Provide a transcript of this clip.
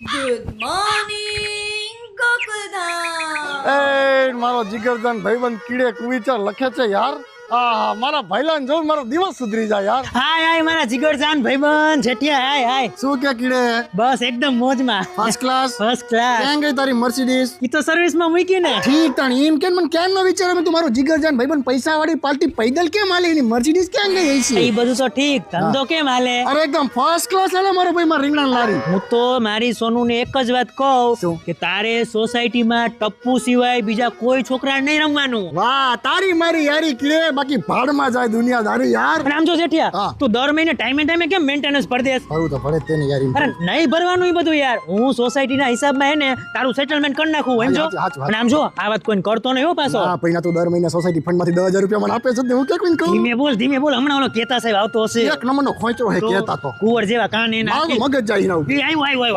Good morning Gokuldham. એ મારો જીગરજાન ભાઈબંધ કીડે કુવિચાર લખે છે યાર. આ મારા ભાઈલાન જોઉં મારો દિવસ સુધરી જાય યાર. હાય હાય મારા જીગરજાન ભાઈબંધ જેઠિયા હાય હાય. શું કે કીડે? બસ એકદમ મોજમાં. First class. First class. ક્યાં ગઈ તારી મર્સિડીઝ? ઈ તો સર્વિસમાં મૂકી ને. ઠીક તાણ એમ કેમ મને કેમ નો વિચાર તું મારો જીગરજાન ભાઈબંધ પૈસા વાળી પાર્ટી પૈદલ કેમ આલે એની મર્સિડીઝ ક્યાં ગઈ હશે? ઈ બધું તો ઠીક, ધંધો કેમ હાલે? અરે એકદમ ફર્સ્ટ ક્લાસ હાલે મારો ભાઈ માર રીંગણા લારી. હું તો મારી સોનુને એક જ વાત કહું શું? કે તારે સોસાયટીમાં ટપ્પુ સિવાય બીજા કોઈ છોકરા નહીં રમવાનું. વાહ તારી મારી યારી કીડે બાકી ભાડમાં જાય દુનિયાદારી યાર. અને આમ જો જેઠિયા, હા. તું દર મહિને ટાઈમે કેમ મેન્ટેનન્સ ભરી દેસ? ભરું તો પડે તેને યાર. અરે નહીં ભરવાનું ઈ બધું યાર. હું સોસાયટીના હિસાબમાં હે ને તારું સેટલમેન્ટ કરી નાખું એમ જો. હાચું, હાચું. અને આમ જો આ વાત કોઈને કરતો નહીં હો પાછો. હા પૈણા તું દર મહિને સોસાયટી ફંડ માંથી 10,000 રૂપિયા મને આપે છે હું કે કોઈને કહું? ધીમે બોલ હમણાં ઓલો કેતા સાહેબ આવતો હશે. એક નંબરનો ખોંચરો હે કહેતા તો કુંવર જેવા કાન એના. મારું મગજ જાય ના. એ આવ્યો.